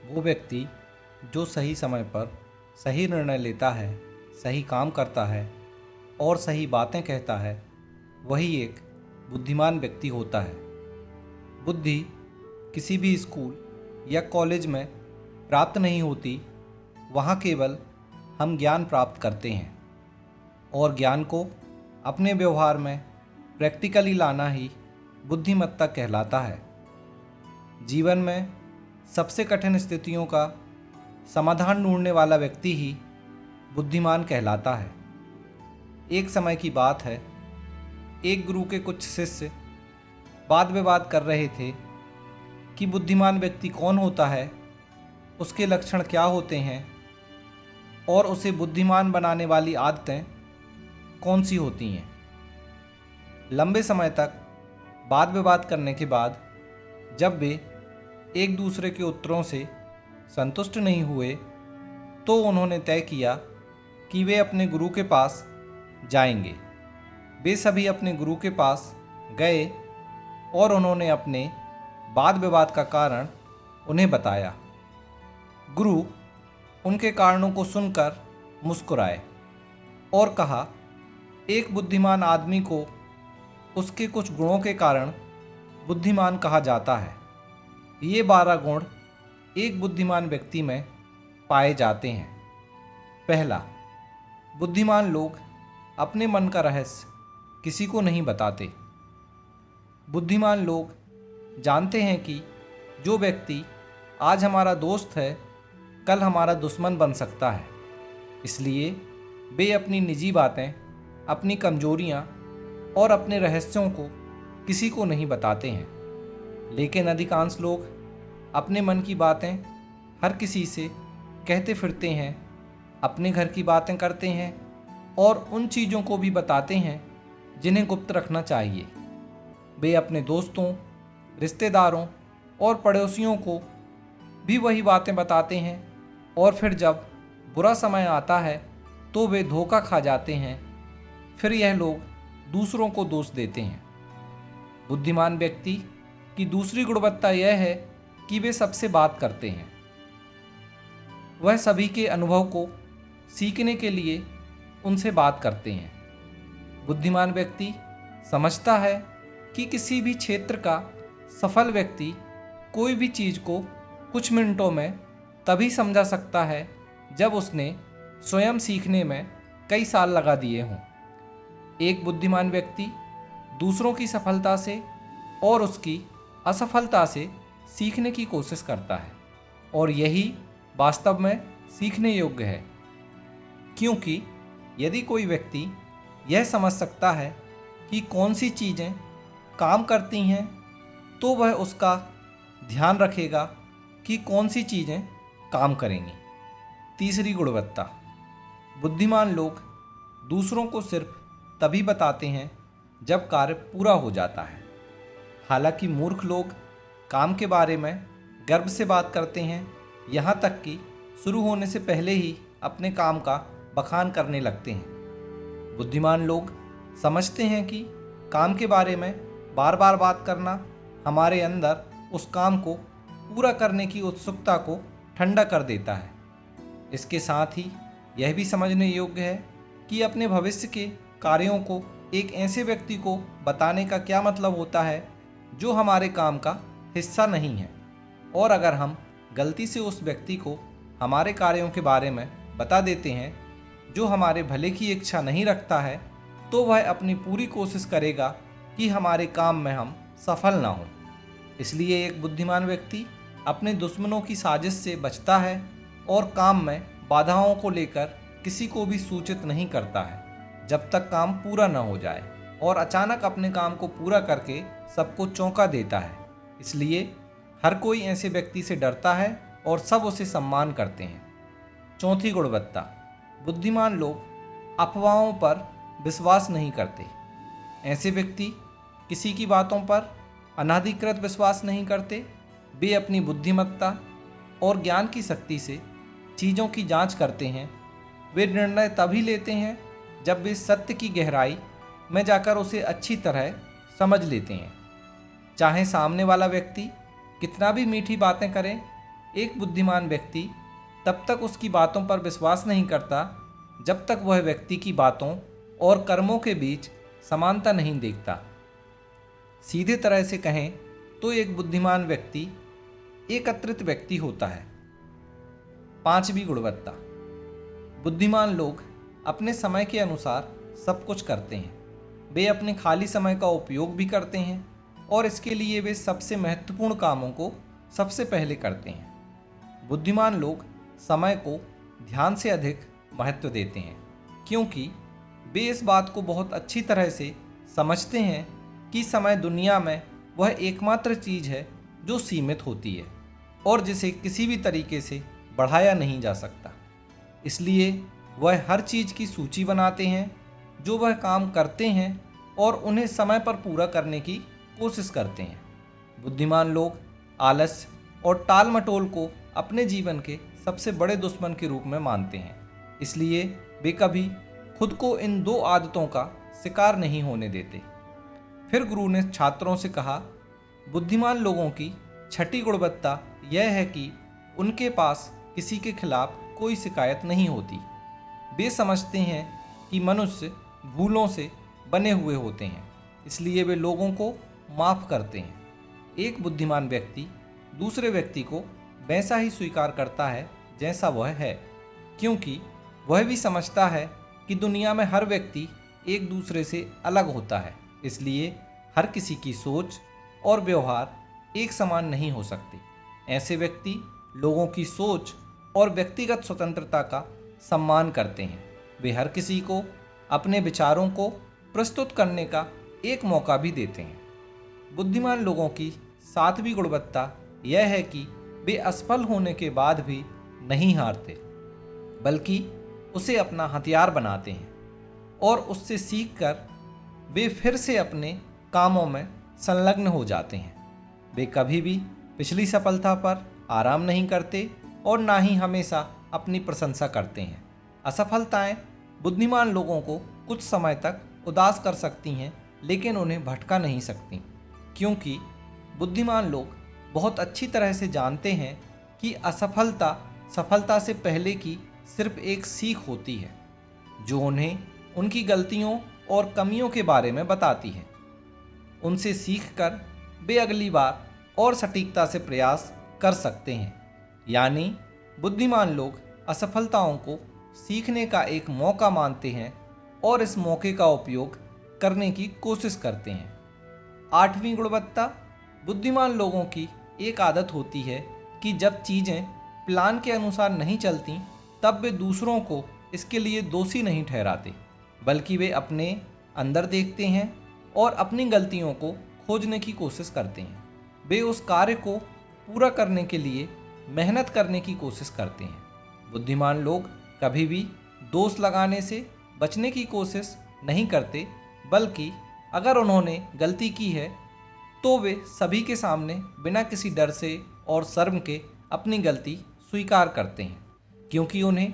वो व्यक्ति जो सही समय पर सही निर्णय लेता है, सही काम करता है और सही बातें कहता है, वही एक बुद्धिमान व्यक्ति होता है। बुद्धि किसी भी स्कूल या कॉलेज में प्राप्त नहीं होती, वहाँ केवल हम ज्ञान प्राप्त करते हैं और ज्ञान को अपने व्यवहार में प्रैक्टिकली लाना ही बुद्धिमत्ता कहलाता है। जीवन में सबसे कठिन स्थितियों का समाधान ढूंढने वाला व्यक्ति ही बुद्धिमान कहलाता है। एक समय की बात है, एक गुरु के कुछ शिष्य वाद विवाद कर रहे थे कि बुद्धिमान व्यक्ति कौन होता है, उसके लक्षण क्या होते हैं और उसे बुद्धिमान बनाने वाली आदतें कौन सी होती हैं। लंबे समय तक वाद विवाद करने के बाद जब वे एक दूसरे के उत्तरों से संतुष्ट नहीं हुए तो उन्होंने तय किया कि वे अपने गुरु के पास जाएंगे। वे सभी अपने गुरु के पास गए और उन्होंने अपने वाद विवाद का कारण उन्हें बताया। गुरु उनके कारणों को सुनकर मुस्कुराए और कहा, एक बुद्धिमान आदमी को उसके कुछ गुणों के कारण बुद्धिमान कहा जाता है। ये 12 गुण एक बुद्धिमान व्यक्ति में पाए जाते हैं। पहला, बुद्धिमान लोग अपने मन का रहस्य किसी को नहीं बताते। बुद्धिमान लोग जानते हैं कि जो व्यक्ति आज हमारा दोस्त है, कल हमारा दुश्मन बन सकता है। इसलिए वे अपनी निजी बातें, अपनी कमजोरियां और अपने रहस्यों को किसी को नहीं बताते हैं। लेकिन अधिकांश लोग अपने मन की बातें हर किसी से कहते फिरते हैं, अपने घर की बातें करते हैं और उन चीज़ों को भी बताते हैं जिन्हें गुप्त रखना चाहिए। वे अपने दोस्तों, रिश्तेदारों और पड़ोसियों को भी वही बातें बताते हैं और फिर जब बुरा समय आता है तो वे धोखा खा जाते हैं। फिर यह लोग दूसरों को दोष देते हैं। बुद्धिमान व्यक्ति की दूसरी गुणवत्ता यह है कि वे सबसे बात करते हैं। वह सभी के अनुभव को सीखने के लिए उनसे बात करते हैं। बुद्धिमान व्यक्ति समझता है कि किसी भी क्षेत्र का सफल व्यक्ति कोई भी चीज़ को कुछ मिनटों में तभी समझा सकता है जब उसने स्वयं सीखने में कई साल लगा दिए हों। एक बुद्धिमान व्यक्ति दूसरों की सफलता से और उसकी असफलता से सीखने की कोशिश करता है और यही वास्तव में सीखने योग्य है, क्योंकि यदि कोई व्यक्ति यह समझ सकता है कि कौन सी चीज़ें काम करती हैं तो वह उसका ध्यान रखेगा कि कौन सी चीज़ें काम करेंगी। तीसरी गुणवत्ता, बुद्धिमान लोग दूसरों को सिर्फ तभी बताते हैं जब कार्य पूरा हो जाता है। हालांकि मूर्ख लोग काम के बारे में गर्व से बात करते हैं, यहाँ तक कि शुरू होने से पहले ही अपने काम का बखान करने लगते हैं। बुद्धिमान लोग समझते हैं कि काम के बारे में बार बार बात करना हमारे अंदर उस काम को पूरा करने की उत्सुकता को ठंडा कर देता है। इसके साथ ही यह भी समझने योग्य है कि अपने भविष्य के कार्यों को एक ऐसे व्यक्ति को बताने का क्या मतलब होता है जो हमारे काम का हिस्सा नहीं है। और अगर हम गलती से उस व्यक्ति को हमारे कार्यों के बारे में बता देते हैं जो हमारे भले की इच्छा नहीं रखता है, तो वह अपनी पूरी कोशिश करेगा कि हमारे काम में हम सफल ना हों। इसलिए एक बुद्धिमान व्यक्ति अपने दुश्मनों की साजिश से बचता है और काम में बाधाओं को लेकर किसी को भी सूचित नहीं करता है जब तक काम पूरा न हो जाए, और अचानक अपने काम को पूरा करके सबको चौंका देता है। इसलिए हर कोई ऐसे व्यक्ति से डरता है और सब उसे सम्मान करते हैं। चौथी गुणवत्ता, बुद्धिमान लोग अफवाहों पर विश्वास नहीं करते। ऐसे व्यक्ति किसी की बातों पर अनाधिकृत विश्वास नहीं करते। वे अपनी बुद्धिमत्ता और ज्ञान की शक्ति से चीज़ों की जांच करते हैं। वे निर्णय तभी लेते हैं जब वे सत्य की गहराई में जाकर उसे अच्छी तरह समझ लेते हैं। चाहे सामने वाला व्यक्ति कितना भी मीठी बातें करे, एक बुद्धिमान व्यक्ति तब तक उसकी बातों पर विश्वास नहीं करता जब तक वह व्यक्ति की बातों और कर्मों के बीच समानता नहीं देखता। सीधे तरह से कहें तो एक बुद्धिमान व्यक्ति एकत्रित व्यक्ति होता है। पांचवी गुणवत्ता, बुद्धिमान लोग अपने समय के अनुसार सब कुछ करते हैं। वे अपने खाली समय का उपयोग भी करते हैं और इसके लिए वे सबसे महत्वपूर्ण कामों को सबसे पहले करते हैं। बुद्धिमान लोग समय को ध्यान से अधिक महत्व देते हैं क्योंकि वे इस बात को बहुत अच्छी तरह से समझते हैं कि समय दुनिया में वह एकमात्र चीज़ है जो सीमित होती है और जिसे किसी भी तरीके से बढ़ाया नहीं जा सकता। इसलिए वह हर चीज़ की सूची बनाते हैं जो वह काम करते हैं और उन्हें समय पर पूरा करने की कोशिश करते हैं। बुद्धिमान लोग आलस्य और टाल मटोल को अपने जीवन के सबसे बड़े दुश्मन के रूप में मानते हैं। इसलिए वे कभी खुद को इन दो आदतों का शिकार नहीं होने देते। फिर गुरु ने छात्रों से कहा, बुद्धिमान लोगों की छठी गुणवत्ता यह है कि उनके पास किसी के खिलाफ कोई शिकायत नहीं होती। वे समझते हैं कि मनुष्य भूलों से बने हुए होते हैं, इसलिए वे लोगों को माफ़ करते हैं। एक बुद्धिमान व्यक्ति दूसरे व्यक्ति को वैसा ही स्वीकार करता है जैसा वह है, क्योंकि वह भी समझता है कि दुनिया में हर व्यक्ति एक दूसरे से अलग होता है। इसलिए हर किसी की सोच और व्यवहार एक समान नहीं हो सकते। ऐसे व्यक्ति लोगों की सोच और व्यक्तिगत स्वतंत्रता का सम्मान करते हैं। वे हर किसी को अपने विचारों को प्रस्तुत करने का एक मौका भी देते हैं। बुद्धिमान लोगों की सातवीं गुणवत्ता यह है कि वे असफल होने के बाद भी नहीं हारते, बल्कि उसे अपना हथियार बनाते हैं और उससे सीखकर वे फिर से अपने कामों में संलग्न हो जाते हैं। वे कभी भी पिछली सफलता पर आराम नहीं करते और ना ही हमेशा अपनी प्रशंसा करते हैं। असफलताएं बुद्धिमान लोगों को कुछ समय तक उदास कर सकती हैं, लेकिन उन्हें भटका नहीं सकती, क्योंकि बुद्धिमान लोग बहुत अच्छी तरह से जानते हैं कि असफलता सफलता से पहले की सिर्फ एक सीख होती है जो उन्हें उनकी गलतियों और कमियों के बारे में बताती है। उनसे सीखकर वे अगली बार और सटीकता से प्रयास कर सकते हैं। यानी बुद्धिमान लोग असफलताओं को सीखने का एक मौका मानते हैं और इस मौके का उपयोग करने की कोशिश करते हैं। आठवीं गुणवत्ता, बुद्धिमान लोगों की एक आदत होती है कि जब चीज़ें प्लान के अनुसार नहीं चलती तब वे दूसरों को इसके लिए दोषी नहीं ठहराते, बल्कि वे अपने अंदर देखते हैं और अपनी गलतियों को खोजने की कोशिश करते हैं। वे उस कार्य को पूरा करने के लिए मेहनत करने की कोशिश करते हैं। बुद्धिमान लोग कभी भी दोष लगाने से बचने की कोशिश नहीं करते, बल्कि अगर उन्होंने गलती की है तो वे सभी के सामने बिना किसी डर से और शर्म के अपनी गलती स्वीकार करते हैं, क्योंकि उन्हें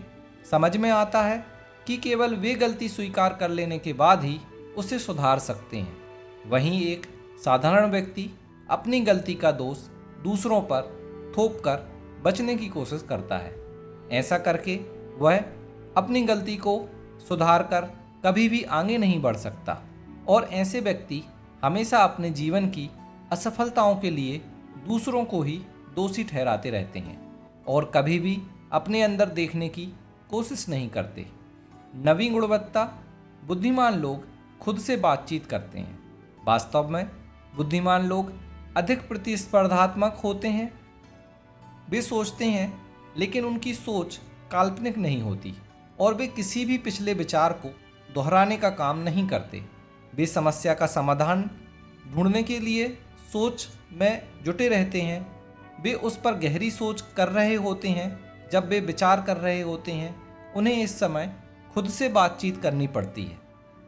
समझ में आता है कि केवल वे गलती स्वीकार कर लेने के बाद ही उसे सुधार सकते हैं। वहीं एक साधारण व्यक्ति अपनी गलती का दोष दूसरों पर थोपकर बचने की कोशिश करता है। ऐसा करके वह अपनी गलती को सुधार कर कभी भी आगे नहीं बढ़ सकता और ऐसे व्यक्ति हमेशा अपने जीवन की असफलताओं के लिए दूसरों को ही दोषी ठहराते रहते हैं और कभी भी अपने अंदर देखने की कोशिश नहीं करते। नवीं गुणवत्ता, बुद्धिमान लोग खुद से बातचीत करते हैं। वास्तव में बुद्धिमान लोग अधिक प्रतिस्पर्धात्मक होते हैं। वे सोचते हैं, लेकिन उनकी सोच काल्पनिक नहीं होती और वे किसी भी पिछले विचार को दोहराने का काम नहीं करते। वे समस्या का समाधान ढूंढने के लिए सोच में जुटे रहते हैं। वे उस पर गहरी सोच कर रहे होते हैं। जब वे विचार कर रहे होते हैं, उन्हें इस समय खुद से बातचीत करनी पड़ती है,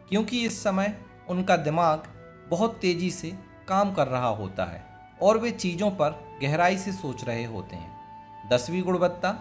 क्योंकि इस समय उनका दिमाग बहुत तेज़ी से काम कर रहा होता है और वे चीज़ों पर गहराई से सोच रहे होते हैं। 10वीं गुणवत्ता,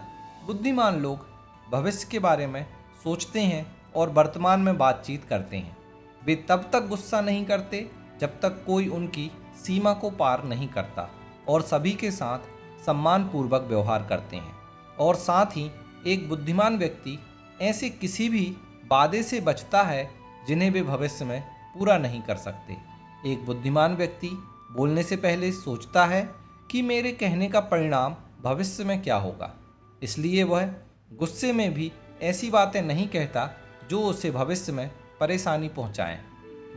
बुद्धिमान लोग भविष्य के बारे में सोचते हैं और वर्तमान में बातचीत करते हैं। वे तब तक गुस्सा नहीं करते जब तक कोई उनकी सीमा को पार नहीं करता और सभी के साथ सम्मानपूर्वक व्यवहार करते हैं और साथ ही एक बुद्धिमान व्यक्ति ऐसे किसी भी वादे से बचता है जिन्हें वे भविष्य में पूरा नहीं कर सकते। एक बुद्धिमान व्यक्ति बोलने से पहले सोचता है कि मेरे कहने का परिणाम भविष्य में क्या होगा, इसलिए वह गुस्से में भी ऐसी बातें नहीं कहता जो उसे भविष्य में परेशानी पहुंचाएं।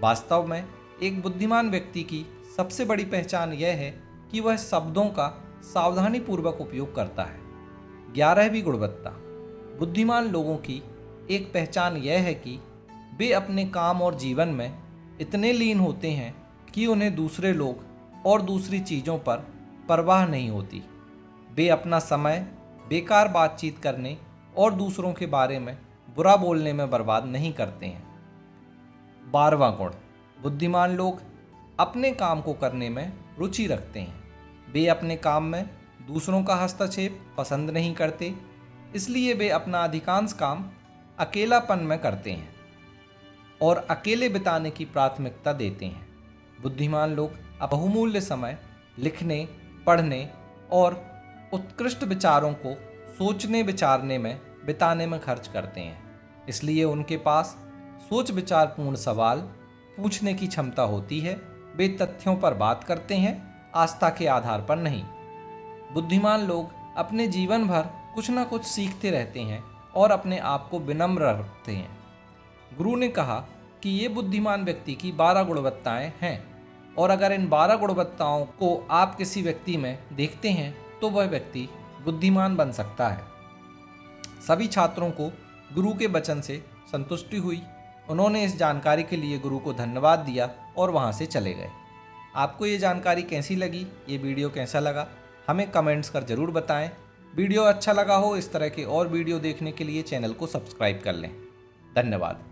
वास्तव में एक बुद्धिमान व्यक्ति की सबसे बड़ी पहचान यह है कि वह शब्दों का सावधानीपूर्वक उपयोग करता है। 11वीं गुणवत्ता। बुद्धिमान लोगों की एक पहचान यह है कि वे अपने काम और जीवन में इतने लीन होते हैं कि उन्हें दूसरे लोग और दूसरी चीज़ों पर परवाह नहीं होती। वे अपना समय बेकार बातचीत करने और दूसरों के बारे में बुरा बोलने में बर्बाद नहीं करते हैं। 12वां गुण। बुद्धिमान लोग अपने काम को करने में रुचि रखते हैं। वे अपने काम में दूसरों का हस्तक्षेप पसंद नहीं करते, इसलिए वे अपना अधिकांश काम अकेलापन में करते हैं और अकेले बिताने की प्राथमिकता देते हैं। बुद्धिमान लोग बहुमूल्य समय लिखने, पढ़ने और उत्कृष्ट विचारों को सोचने विचारने में बिताने में खर्च करते हैं, इसलिए उनके पास सोच विचारपूर्ण सवाल पूछने की क्षमता होती है। वे तथ्यों पर बात करते हैं, आस्था के आधार पर नहीं। बुद्धिमान लोग अपने जीवन भर कुछ न कुछ सीखते रहते हैं और अपने आप को विनम्र रखते हैं। गुरु ने कहा कि ये बुद्धिमान व्यक्ति की 12 गुणवत्ताएं हैं और अगर इन 12 गुणवत्ताओं को आप किसी व्यक्ति में देखते हैं तो वह व्यक्ति बुद्धिमान बन सकता है। सभी छात्रों को गुरु के वचन से संतुष्टि हुई। उन्होंने इस जानकारी के लिए गुरु को धन्यवाद दिया और वहाँ से चले गए। आपको ये जानकारी कैसी लगी, ये वीडियो कैसा लगा, हमें कमेंट्स कर ज़रूर बताएं। वीडियो अच्छा लगा हो इस तरह के और वीडियो देखने के लिए चैनल को सब्सक्राइब कर लें। धन्यवाद।